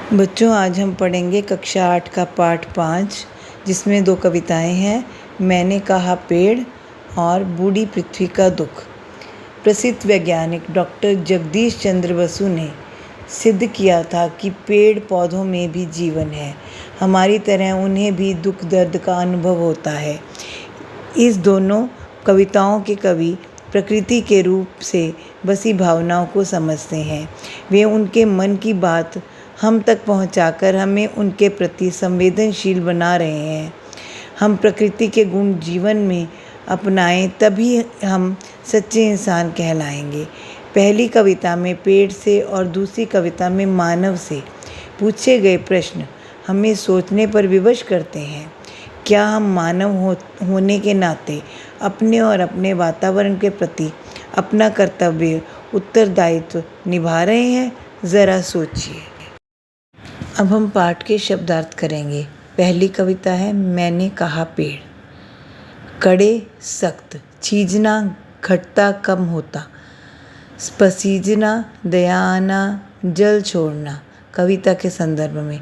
बच्चों, आज हम पढ़ेंगे कक्षा 8 का पाठ 5, जिसमें 2 कविताएं हैं। मैंने कहा पेड़ और बूढ़ी पृथ्वी का दुख। प्रसिद्ध वैज्ञानिक डॉक्टर जगदीश चंद्र बसु ने सिद्ध किया था कि पेड़ पौधों में भी जीवन है। हमारी तरह उन्हें भी दुख दर्द का अनुभव होता है। इस दोनों कविताओं के कवि प्रकृति के रूप से बसी भावनाओं को समझते हैं। वे उनके मन की बात हम तक पहुंचाकर हमें उनके प्रति संवेदनशील बना रहे हैं। हम प्रकृति के गुण जीवन में अपनाएं, तभी हम सच्चे इंसान कहलाएंगे। पहली कविता में पेड़ से और दूसरी कविता में मानव से पूछे गए प्रश्न हमें सोचने पर विवश करते हैं। क्या हम मानव होने के नाते अपने और अपने वातावरण के प्रति अपना कर्तव्य उत्तरदायित्व निभा रहे हैं? ज़रा सोचिए। अब हम पाठ के शब्दार्थ करेंगे। पहली कविता है मैंने कहा पेड़। कड़े सख्त, छीजना घटता कम होता, पसीजना दया आना, जल छोड़ना। कविता के संदर्भ में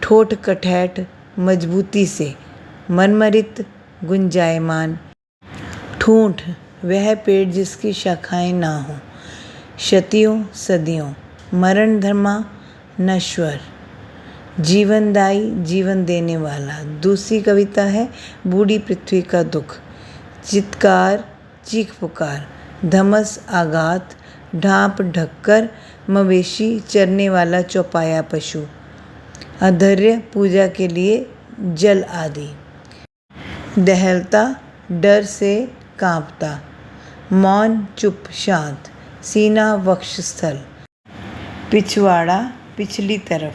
ठोठ कठैठ मजबूती से, मरमरित गुंजायमान। ठूंठ वह पेड़ जिसकी शाखाएं ना हो, शतियों सदियों, मरण धर्मा नश्वर, जीवनदायी जीवन देने वाला। दूसरी कविता है बूढ़ी पृथ्वी का दुख। चित्कार चीख पुकार, धमस आघात, ढांप ढक्कर, मवेशी चरने वाला चौपाया पशु, अधर्य पूजा के लिए जल आदि। दहलता डर से कांपता, मौन चुप शांत, सीना वक्षस्थल, पिछवाड़ा पिछली तरफ।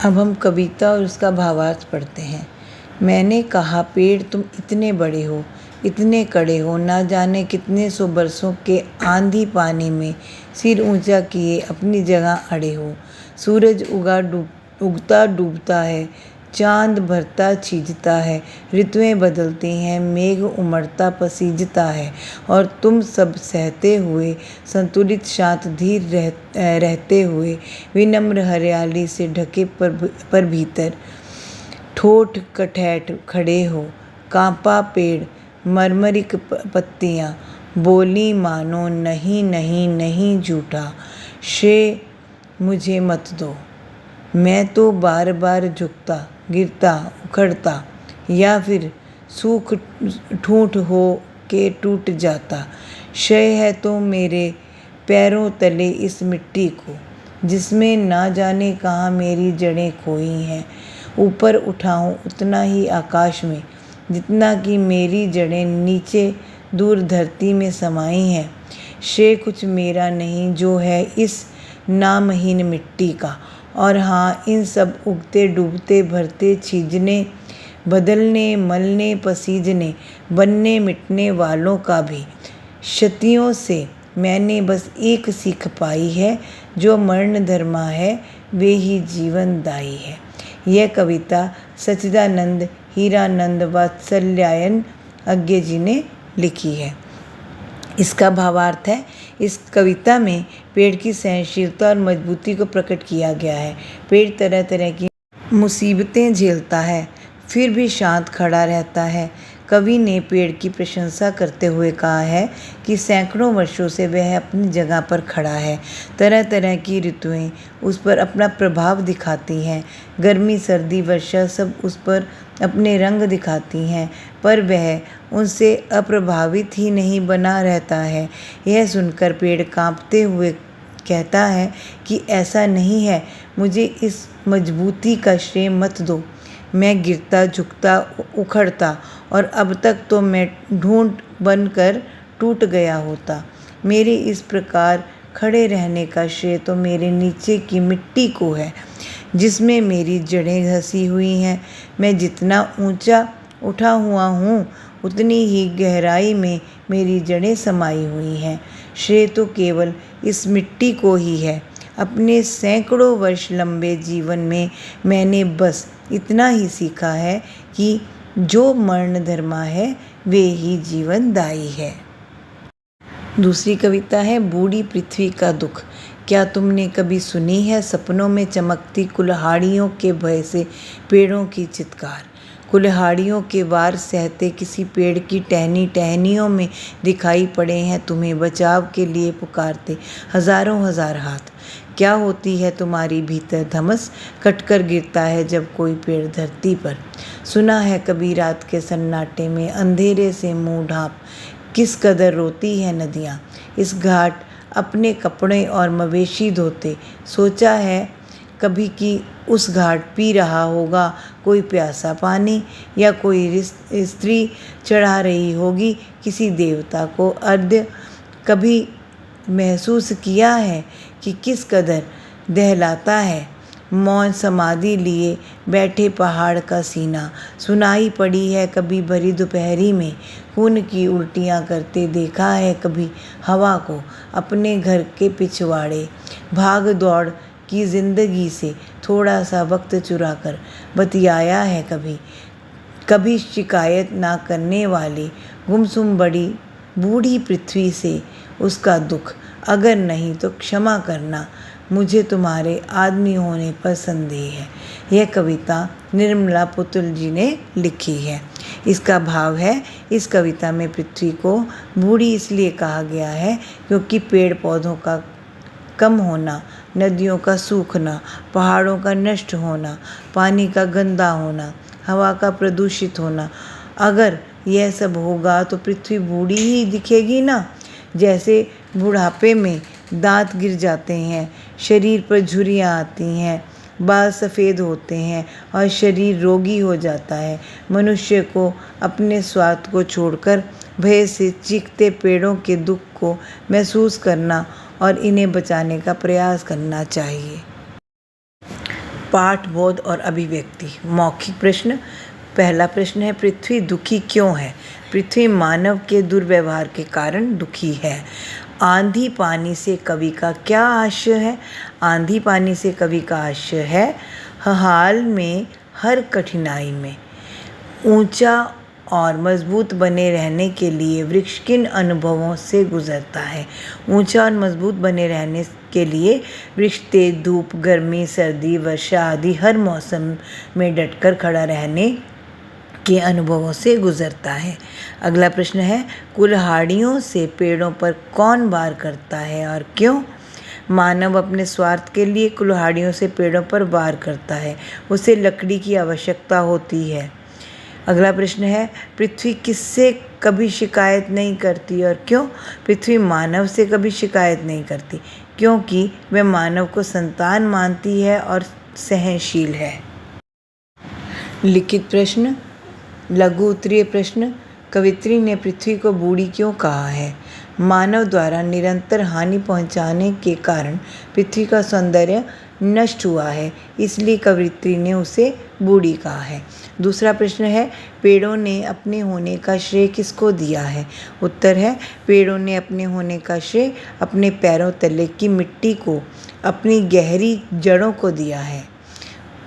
अब हम कविता और उसका भावार्थ पढ़ते हैं। मैंने कहा पेड़ तुम इतने बड़े हो, इतने कड़े हो, ना जाने कितने सौ बरसों के आंधी पानी में सिर ऊंचा किए अपनी जगह अड़े हो। सूरज उगता डूबता है, चांद भरता छीजता है, ऋतुएं बदलती हैं, मेघ उमड़ता पसीजता है, और तुम सब सहते हुए संतुलित शांत धीर रहते हुए विनम्र हरियाली से ढके पर भीतर ठोठ कठैठ खड़े हो। कांपा पेड़, मरमरिक पत्तियां, बोली मानो नहीं नहीं नहीं झूठा, श्रेय मुझे मत दो। मैं तो बार बार झुकता गिरता उखड़ता, या फिर सूख ठूंठ हो के टूट जाता। श्रेय है तो मेरे पैरों तले इस मिट्टी को, जिसमें ना जाने कहाँ मेरी जड़ें खोई हैं। ऊपर उठाऊं उतना ही आकाश में, जितना कि मेरी जड़ें नीचे दूर धरती में समाई हैं। श्रेय कुछ मेरा नहीं जो है इस नामहीन मिट्टी का, और हाँ, इन सब उगते डूबते भरते छीजने बदलने मलने पसीजने बनने मिटने वालों का भी। क्षतियों से मैंने बस एक सीख पाई है, जो मरण धर्मा है वे ही जीवनदायी है। यह कविता सच्चिदानंद हीरानंद वात्सल्यायन अज्ञे जी ने लिखी है। इसका भावार्थ है, इस कविता में पेड़ की सहनशीलता और मजबूती को प्रकट किया गया है। पेड़ तरह तरह की मुसीबतें झेलता है, फिर भी शांत खड़ा रहता है। कवि ने पेड़ की प्रशंसा करते हुए कहा है कि सैकड़ों वर्षों से वह अपनी जगह पर खड़ा है। तरह तरह की ऋतुएं उस पर अपना प्रभाव दिखाती हैं, गर्मी सर्दी वर्षा सब उस पर अपने रंग दिखाती हैं, पर वह उनसे अप्रभावित ही नहीं बना रहता है। यह सुनकर पेड़ कांपते हुए कहता है कि ऐसा नहीं है, मुझे इस मजबूती का श्रेय मत दो। मैं गिरता झुकता उखड़ता, और अब तक तो मैं ढूंढ बनकर टूट गया होता। मेरे इस प्रकार खड़े रहने का श्रेय तो मेरे नीचे की मिट्टी को है, जिसमें मेरी जड़ें धंसी हुई हैं। मैं जितना ऊंचा उठा हुआ हूँ, उतनी ही गहराई में मेरी जड़ें समाई हुई हैं। श्रेय तो केवल इस मिट्टी को ही है। अपने सैकड़ों वर्ष लंबे जीवन में मैंने बस इतना ही सीखा है कि जो मरण धर्मा है वे ही जीवनदायी है। दूसरी कविता है बूढ़ी पृथ्वी का दुख। क्या तुमने कभी सुनी है सपनों में चमकती कुल्हाड़ियों के भय से पेड़ों की चित्कार? कुल्हाड़ियों के वार सहते किसी पेड़ की टहनी टहनियों में दिखाई पड़े हैं तुम्हें बचाव के लिए पुकारते हजारों हजार हाथ। क्या होती है तुम्हारी भीतर धमस, कटकर गिरता है जब कोई पेड़ धरती पर। सुना है कभी रात के सन्नाटे में अंधेरे से मुंह ढांप किस कदर रोती है नदियाँ इस घाट अपने कपड़े और मवेशी धोते। सोचा है कभी कि उस घाट पी रहा होगा कोई प्यासा पानी, या कोई स्त्री चढ़ा रही होगी किसी देवता को अर्घ्य। कभी महसूस किया है कि किस कदर दहलाता है मौन समाधि लिए बैठे पहाड़ का सीना। सुनाई पड़ी है कभी भरी दोपहरी में खून की उल्टियाँ करते देखा है कभी हवा को अपने घर के पिछवाड़े। भाग दौड़ की जिंदगी से थोड़ा सा वक्त चुरा कर बतियाया है कभी। कभी शिकायत ना करने वाली गुमसुम बड़ी बूढ़ी पृथ्वी से उसका दुख। अगर नहीं तो क्षमा करना मुझे तुम्हारे आदमी होने पर संदेह है। यह कविता निर्मला पुतुल जी ने लिखी है। इसका भाव है, इस कविता में पृथ्वी को बूढ़ी इसलिए कहा गया है क्योंकि पेड़ पौधों का कम होना, नदियों का सूखना, पहाड़ों का नष्ट होना, पानी का गंदा होना, हवा का प्रदूषित होना, अगर यह सब होगा तो पृथ्वी बूढ़ी ही दिखेगी ना। जैसे बुढ़ापे में दांत गिर जाते हैं, शरीर पर झुर्रियाँ आती हैं, बाल सफ़ेद होते हैं और शरीर रोगी हो जाता है। मनुष्य को अपने स्वार्थ को छोड़कर भय से चीखते पेड़ों के दुख को महसूस करना और इन्हें बचाने का प्रयास करना चाहिए। पाठ, बोध और अभिव्यक्ति। मौखिक प्रश्न। पहला प्रश्न है, पृथ्वी दुखी क्यों है? पृथ्वी मानव के दुर्व्यवहार के कारण दुखी है। आंधी पानी से कवि का क्या आशय है? आंधी पानी से कवि का आशय है, हाल में हर कठिनाई में ऊंचा और मजबूत बने रहने के लिए वृक्ष किन अनुभवों से गुजरता है? ऊंचा और मजबूत बने रहने के लिए वृक्ष तेज धूप, गर्मी, सर्दी, वर्षा आदि हर मौसम में डटकर खड़ा रहने के अनुभवों से गुजरता है। अगला प्रश्न है, कुल्हाड़ियों से पेड़ों पर कौन वार करता है और क्यों? मानव अपने स्वार्थ के लिए कुल्हाड़ियों से पेड़ों पर वार करता है। उसे लकड़ी की आवश्यकता होती है। अगला प्रश्न है, पृथ्वी किससे कभी शिकायत नहीं करती और क्यों? पृथ्वी मानव से कभी शिकायत नहीं करती क्योंकि वह मानव को संतान मानती है और सहनशील है। लिखित प्रश्न। लघु उत्तरीय प्रश्न। कवित्री ने पृथ्वी को बूढ़ी क्यों कहा है? मानव द्वारा निरंतर हानि पहुंचाने के कारण पृथ्वी का सौंदर्य नष्ट हुआ है, इसलिए कवित्री ने उसे बूढ़ी कहा है। दूसरा प्रश्न है, पेड़ों ने अपने होने का श्रेय किसको दिया है? उत्तर है, पेड़ों ने अपने होने का श्रेय अपने पैरों तले की मिट्टी को, अपनी गहरी जड़ों को दिया है।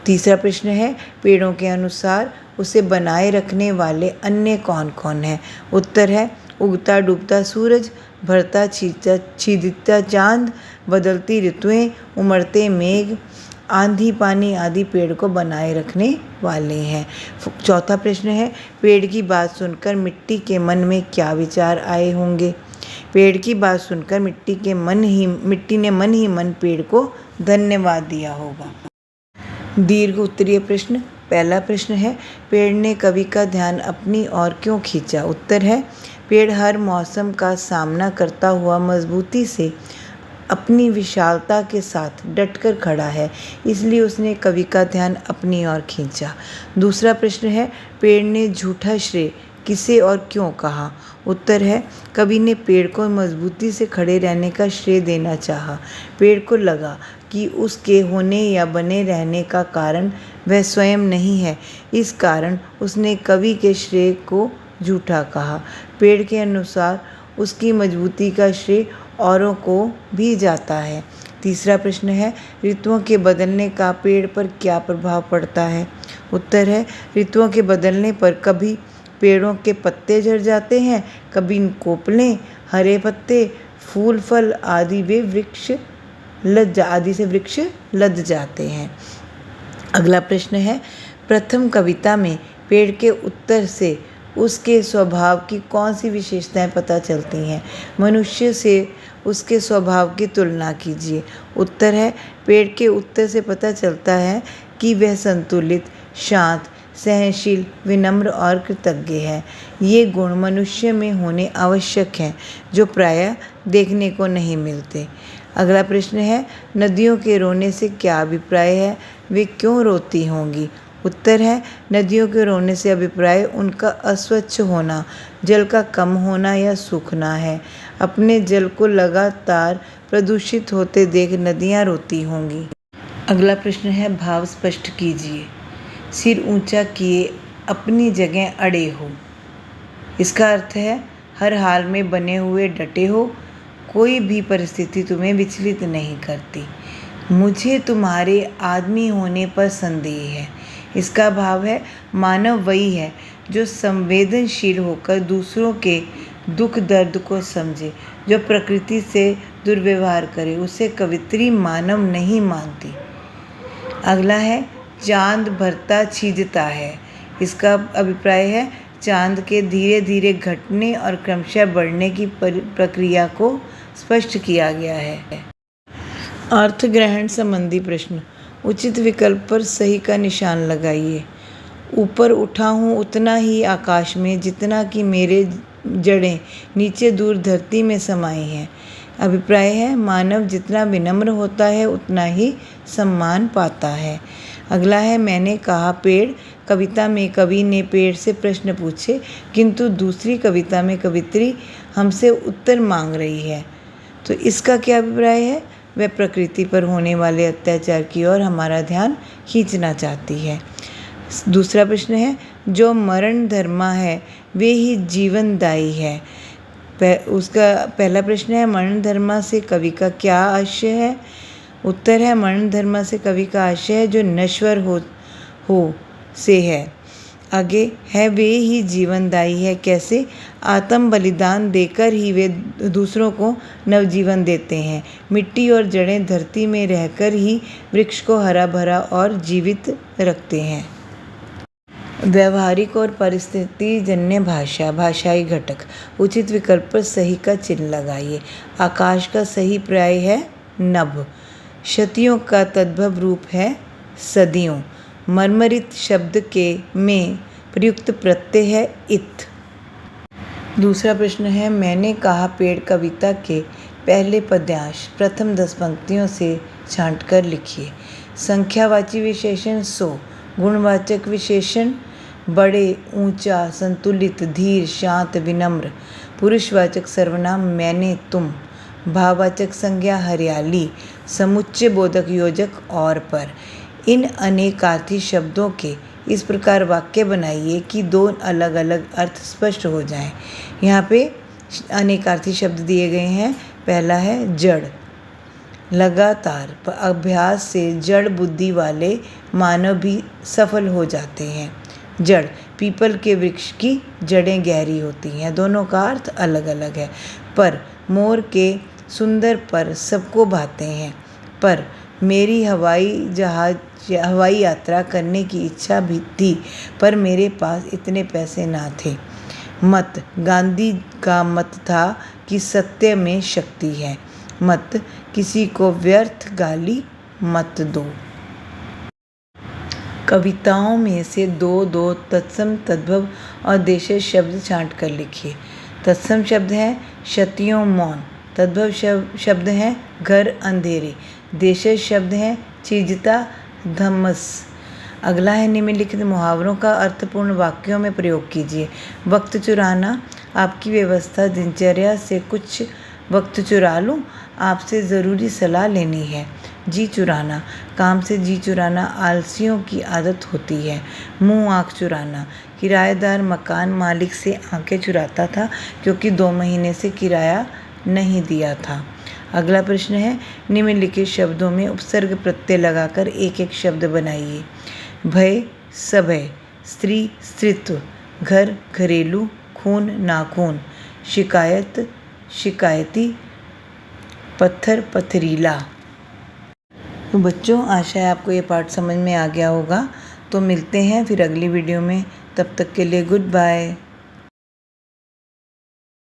तीसरा प्रश्न है, पेड़ों के अनुसार उसे बनाए रखने वाले अन्य कौन कौन हैं? उत्तर है, उगता डूबता सूरज, भरता छिदता चांद, बदलती ऋतुएं, उमड़ते मेघ, आंधी पानी आदि पेड़ को बनाए रखने वाले हैं। चौथा प्रश्न है, पेड़ की बात सुनकर मिट्टी के मन में क्या विचार आए होंगे? पेड़ की बात सुनकर मिट्टी ने मन ही मन पेड़ को धन्यवाद दिया होगा। दीर्घ उत्तरीय प्रश्न। पहला प्रश्न है, पेड़ ने कवि का ध्यान अपनी ओर क्यों खींचा? उत्तर है, पेड़ हर मौसम का सामना करता हुआ मजबूती से अपनी विशालता के साथ डटकर खड़ा है, इसलिए उसने कवि का ध्यान अपनी ओर खींचा। दूसरा प्रश्न है, पेड़ ने झूठा श्रेय किसे और क्यों कहा? उत्तर है, कवि ने पेड़ को मजबूती से खड़े रहने का श्रेय देना चाहा। पेड़ को लगा कि उसके होने या बने रहने का कारण वह स्वयं नहीं है, इस कारण उसने कवि के श्रेय को झूठा कहा। पेड़ के अनुसार उसकी मजबूती का श्रेय औरों को भी जाता है। तीसरा प्रश्न है, ऋतुओं के बदलने का पेड़ पर क्या प्रभाव पड़ता है? उत्तर है, ऋतुओं के बदलने पर कभी पेड़ों के पत्ते झड़ जाते हैं, कभी कोपलें, हरे पत्ते, फूल फल आदि वे वृक्ष आदि से वृक्ष लद जाते हैं। अगला प्रश्न है, प्रथम कविता में पेड़ के उत्तर से उसके स्वभाव की कौन सी विशेषताएं पता चलती हैं? मनुष्य से उसके स्वभाव की तुलना कीजिए। उत्तर है, पेड़ के उत्तर से पता चलता है कि वह संतुलित, शांत, सहनशील, विनम्र और कृतज्ञ है। ये गुण मनुष्य में होने आवश्यक हैं, जो प्रायः देखने को नहीं मिलते। अगला प्रश्न है, नदियों के रोने से क्या अभिप्राय है? वे क्यों रोती होंगी? उत्तर है, नदियों के रोने से अभिप्राय उनका अस्वच्छ होना, जल का कम होना या सूखना है। अपने जल को लगातार प्रदूषित होते देख नदियाँ रोती होंगी। अगला प्रश्न है, भाव स्पष्ट कीजिए। सिर ऊंचा किए अपनी जगह अड़े हो। इसका अर्थ है, हर हाल में बने हुए डटे हो, कोई भी परिस्थिति तुम्हें विचलित नहीं करती। मुझे तुम्हारे आदमी होने पर संदेह है। इसका भाव है, मानव वही है जो संवेदनशील होकर दूसरों के दुख दर्द को समझे। जो प्रकृति से दुर्व्यवहार करे उसे कवित्री मानव नहीं मानती। अगला है, चांद भरता छीजता है। इसका अभिप्राय है, चांद के धीरे धीरे घटने और क्रमशः बढ़ने की प्रक्रिया को स्पष्ट किया गया है। अर्थ ग्रहण संबंधी प्रश्न। उचित विकल्प पर सही का निशान लगाइए। ऊपर उठा हूँ उतना ही आकाश में, जितना कि मेरे जड़ें नीचे दूर धरती में समाई हैं। अभिप्राय है, मानव जितना विनम्र होता है उतना ही सम्मान पाता है। अगला है, मैंने कहा पेड़। कविता में कवि ने पेड़ से प्रश्न पूछे, किंतु दूसरी कविता में कवित्री हमसे उत्तर मांग रही है। तो इसका क्या अभिप्राय है? वह प्रकृति पर होने वाले अत्याचार की ओर हमारा ध्यान खींचना चाहती है। दूसरा प्रश्न है, जो मरण धर्मा है वे ही जीवनदायी है। उसका पहला प्रश्न है, मरण धर्मा से कवि का क्या आशय है? उत्तर है, मरण धर्मा से कवि का आशय है जो नश्वर हो से है। आगे है, वे ही जीवनदायी है। कैसे? आत्म बलिदान देकर ही वे दूसरों को नवजीवन देते हैं। मिट्टी और जड़ें धरती में रहकर ही वृक्ष को हरा भरा और जीवित रखते हैं। व्यवहारिक और परिस्थिति जन्य भाषा, भाषाई घटक। उचित विकल्प पर सही का चिन्ह लगाइए। आकाश का सही पर्याय है नभ। शतियों का तद्भव रूप है सदियों। मर्मरित शब्द के में प्रयुक्त प्रत्यय है इत। दूसरा प्रश्न है, मैंने कहा पेड़ कविता के पहले पद्यांश प्रथम 10 पंक्तियों से छांटकर लिखिए। संख्यावाची विशेषण सो, गुणवाचक विशेषण बड़े, ऊंचा, संतुलित, धीर, शांत, विनम्र, पुरुषवाचक सर्वनाम मैंने, तुम, भाववाचक संज्ञा हरियाली, समुच्चय बोधक योजक और पर। इन अनेकार्थी शब्दों के इस प्रकार वाक्य बनाइए कि दो अलग अलग अर्थ स्पष्ट हो जाएं। यहाँ पे अनेकार्थी शब्द दिए गए हैं। पहला है जड़। लगातार अभ्यास से जड़ बुद्धि वाले मानव भी सफल हो जाते हैं। जड़, पीपल के वृक्ष की जड़ें गहरी होती हैं। दोनों का अर्थ अलग अलग है। पर, मोर के सुंदर पर सबको भाते हैं। पर, मेरी हवाई यात्रा करने की इच्छा भी थी, पर मेरे पास इतने पैसे ना थे। मत, गांधी का मत था कि सत्य में शक्ति है। मत, किसी को व्यर्थ गाली मत दो। कविताओं में से दो तत्सम, तद्भव और देशज शब्द छांट कर लिखिए। तत्सम शब्द है शतियों मौन। तद्भव शब्द हैं घर अंधेरे। देशज शब्द हैं चीजता धम्मस। अगला है, निम्नलिखित मुहावरों का अर्थपूर्ण वाक्यों में प्रयोग कीजिए। वक्त चुराना, आपकी व्यवस्था दिनचर्या से कुछ वक्त चुरा लूँ, आपसे ज़रूरी सलाह लेनी है। जी चुराना, काम से जी चुराना आलसियों की आदत होती है। मुँह आँख चुराना, किराएदार मकान मालिक से आंखें चुराता था क्योंकि 2 महीने से किराया नहीं दिया था। अगला प्रश्न है, निम्नलिखित शब्दों में उपसर्ग प्रत्यय लगाकर एक एक शब्द बनाइए। भय, सभय, स्त्री, स्त्रीत्व, घर, घरेलू, खून, नाखून, शिकायत, शिकायती, पत्थर, पथरीला। तो बच्चों, आशा है आपको ये पाठ समझ में आ गया होगा। तो मिलते हैं फिर अगली वीडियो में। तब तक के लिए गुड बाय।